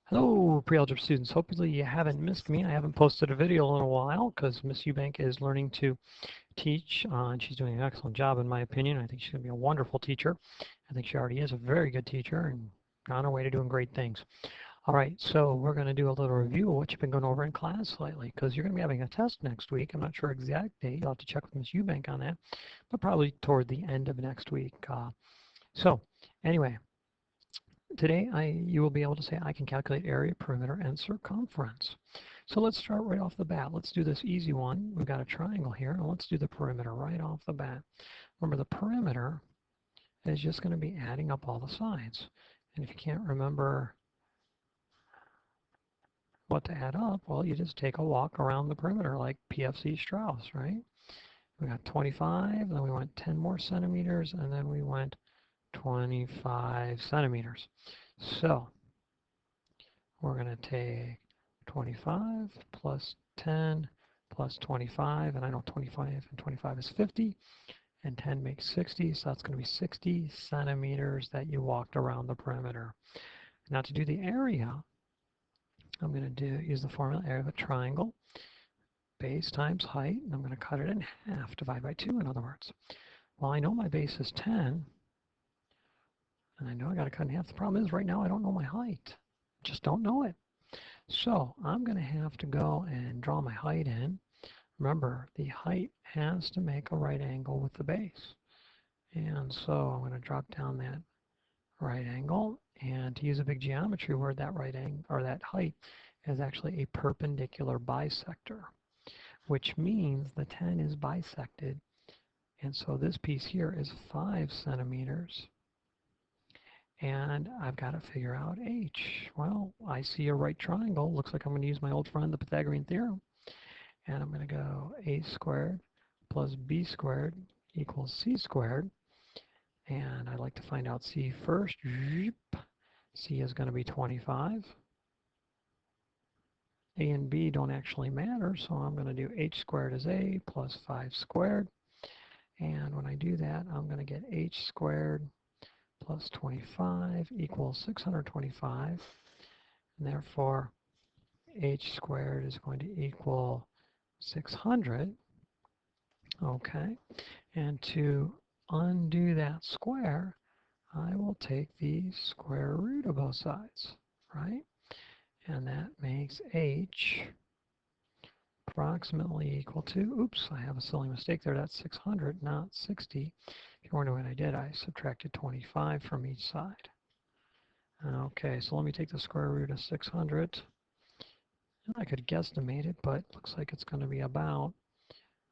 Hello, pre-algebra students. Hopefully you haven't missed me. I haven't posted a video in a while because Miss Eubank is learning to teach, and she's doing an excellent job in my opinion. I think she's going to be a wonderful teacher. I think she already is a very good teacher and on her way to doing great things. All right, so we're going to do a little review of what you've been going over in class lately because you're going to be having a test next week. I'm not sure exact date. I'll have to check with Miss Eubank on that, but probably toward the end of next week. So anyway, today you will be able to say I can calculate area, perimeter, and circumference. So let's start right off the bat. Let's do this easy one. We've got a triangle here, and let's do the perimeter right off the bat. Remember, the perimeter is just going to be adding up all the sides. And if you can't remember what to add up, well, you just take a walk around the perimeter like PFC Strauss, right? We got 25, then we went 10 more centimeters, and then we went 25 centimeters. So we're going to take 25 plus 10 plus 25, and I know 25 and 25 is 50, and 10 makes 60, so that's going to be 60 centimeters that you walked around the perimeter. Now to do the area, I'm going to use the formula area of a triangle, base times height, and I'm going to cut it in half, divide by 2 in other words. Well, I know my base is 10, and I know I got to cut in half. The problem is right now I don't know my height. Just don't know it. So I'm going to have to go and draw my height in. Remember, the height has to make a right angle with the base. And so I'm going to drop down that right angle. And to use a big geometry word, that right angle or that height is actually a perpendicular bisector, which means the 10 is bisected. And so this piece here is 5 centimeters. And I've got to figure out h. Well, I see a right triangle. Looks like I'm going to use my old friend, the Pythagorean theorem. And I'm going to go a squared plus b squared equals c squared. And I'd like to find out c first. C is going to be 25. A and b don't actually matter, so I'm going to do h squared is a plus 5 squared. And when I do that, I'm going to get h squared plus 25 equals 625. And therefore, h squared is going to equal 600. Okay, and to undo that square, I will take the square root of both sides, right? And that makes h approximately equal to, oops, I have a silly mistake there, that's 600, not 60. If you wonder what I did, I subtracted 25 from each side. Okay, so let me take the square root of 600. And I could guesstimate it, but it looks like it's going to be about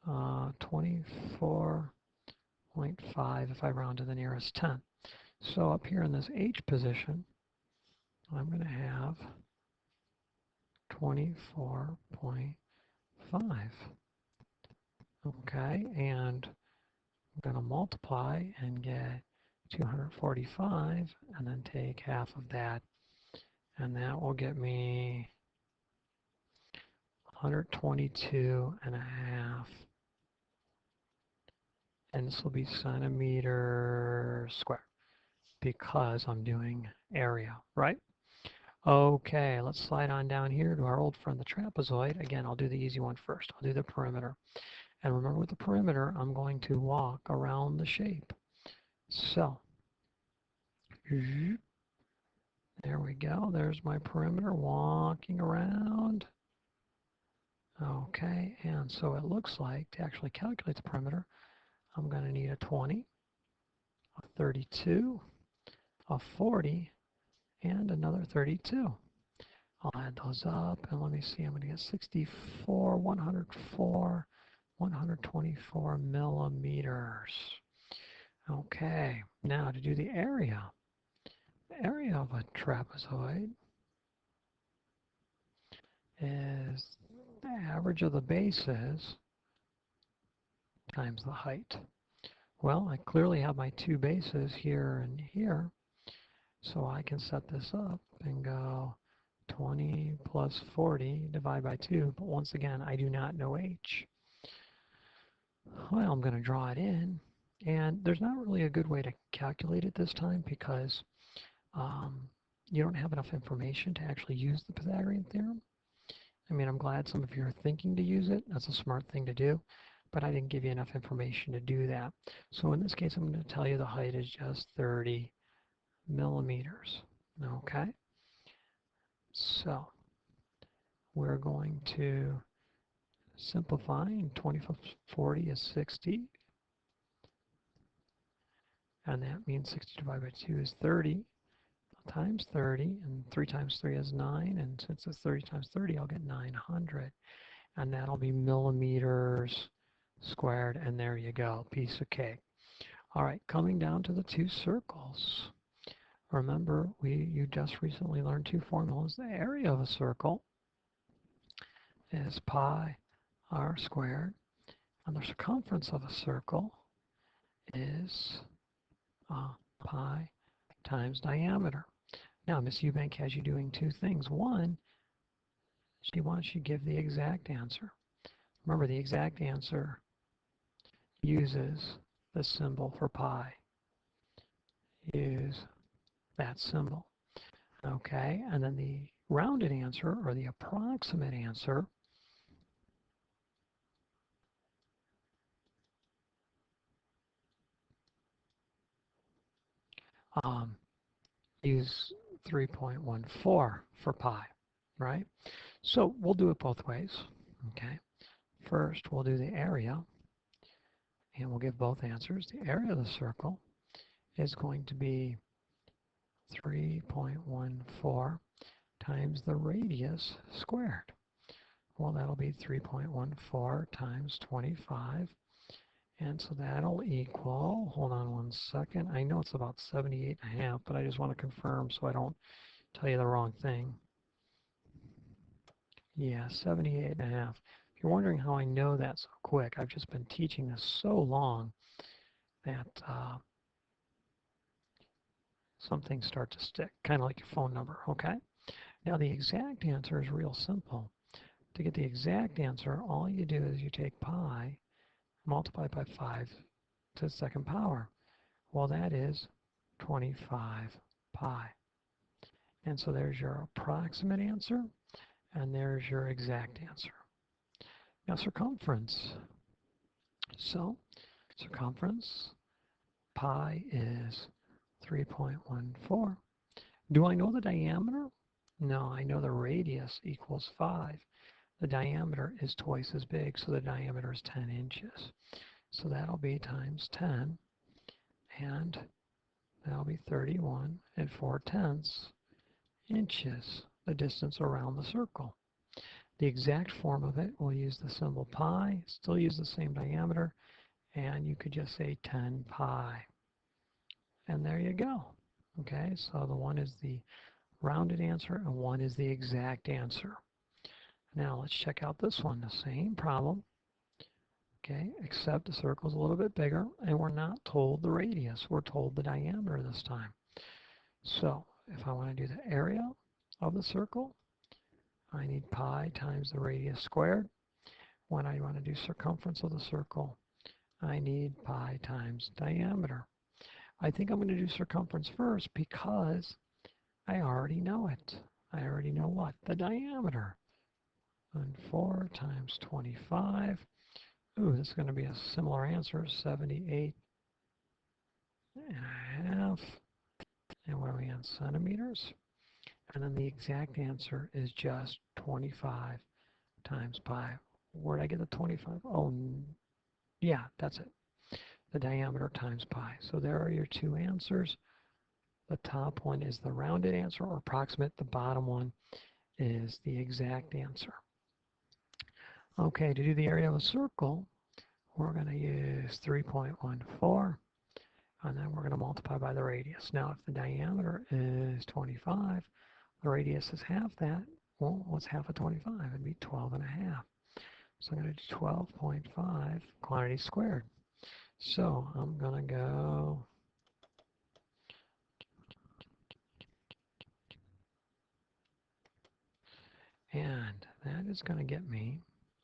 24.5 if I round to the nearest 10. So up here in this h position, I'm going to have 24.5. Okay, and I'm going to multiply and get 245 and then take half of that, and that will get me 122.5, and this will be centimeter square because I'm doing area, right? Okay, let's slide on down here to our old friend the trapezoid. Again, I'll do the easy one first. I'll do the perimeter. And remember with the perimeter, I'm going to walk around the shape. So, there we go. There's my perimeter walking around. Okay, and so it looks like to actually calculate the perimeter, I'm going to need a 20, a 32, a 40, and another 32. I'll add those up, and let me see, I'm going to get 64, 104, 124 millimeters. Okay, now to do the area of a trapezoid is the average of the bases times the height. Well, I clearly have my two bases here and here, so I can set this up and go 20 plus 40 divided by 2, but once again, I do not know h. Well, I'm going to draw it in, and there's not really a good way to calculate it this time because you don't have enough information to actually use the Pythagorean theorem. I mean, I'm glad some of you are thinking to use it. That's a smart thing to do, but I didn't give you enough information to do that. So in this case, I'm going to tell you the height is just 30 millimeters. Okay? So we're going to simplify, and 20 plus 40 is 60, and that means 60 divided by 2 is 30 times 30, and 3 times 3 is 9, and since it's 30 times 30, I'll get 900, and that'll be millimeters squared, and there you go, piece of cake. All right, coming down to the two circles. Remember, you just recently learned two formulas. The area of a circle is pi r squared, and the circumference of a circle is pi times diameter. Now, Miss Eubank has you doing two things. One, she wants you to give the exact answer. Remember, the exact answer uses the symbol for pi. Use that symbol. Okay, and then the rounded answer, or the approximate answer, use 3.14 for pi, right? So we'll do it both ways, okay? First, we'll do the area, and we'll give both answers. The area of the circle is going to be 3.14 times the radius squared. Well, that'll be 3.14 times 25, and so that'll equal, hold on one second, I know it's about 78.5, but I just want to confirm so I don't tell you the wrong thing. Yeah, 78.5. If you're wondering how I know that so quick, I've just been teaching this so long that some things start to stick, kind of like your phone number, okay? Now the exact answer is real simple. To get the exact answer, all you do is you take pi, multiply by 5 to the second power. Well, that is 25 pi. And so there's your approximate answer, and there's your exact answer. Now circumference. So circumference, pi is 3.14. Do I know the diameter? No, I know the radius equals 5. The diameter is twice as big, so the diameter is 10 inches. So that'll be times 10, and that'll be 31 and 4/10 inches, the distance around the circle. The exact form of it, we'll use the symbol pi, still use the same diameter, and you could just say 10 pi. And there you go. Okay, so the one is the rounded answer and one is the exact answer. Now let's check out this one, the same problem. Okay, except the circle's a little bit bigger, and we're not told the radius, we're told the diameter this time. So if I want to do the area of the circle, I need pi times the radius squared. When I want to do circumference of the circle, I need pi times diameter. I think I'm going to do circumference first because I already know it. I already know what? The diameter. And 4 times 25. Ooh, this is going to be a similar answer, 78.5. And what are we on, centimeters? And then the exact answer is just 25 times pi. Where'd I get the 25? Oh, yeah, that's it. The diameter times pi. So there are your two answers. The top one is the rounded answer or approximate. The bottom one is the exact answer. Okay, to do the area of a circle, we're going to use 3.14, and then we're going to multiply by the radius. Now, if the diameter is 25, the radius is half that. Well, what's half of 25? It'd be 12.5. So I'm going to do 12.5 quantity squared. So I'm going to go and that is going to get me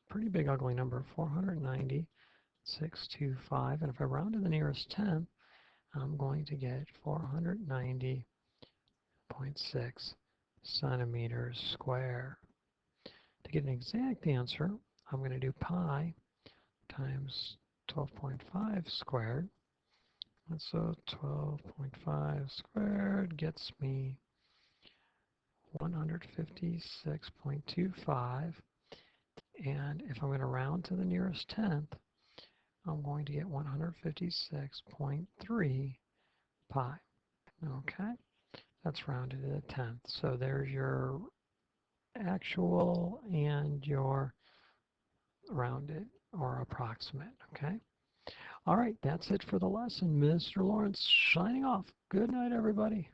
a pretty big ugly number, 490,625. And if I round to the nearest tenth, I'm going to get 490.625. 5.6 centimeters squared. To get an exact answer, I'm going to do pi times 12.5 squared. And so 12.5 squared gets me 156.25. And if I'm going to round to the nearest tenth, I'm going to get 156.3 pi. Okay, that's rounded to the tenth. So there's your actual and your rounded or approximate. Okay. All right, that's it for the lesson. Mr. Lawrence signing off. Good night, everybody.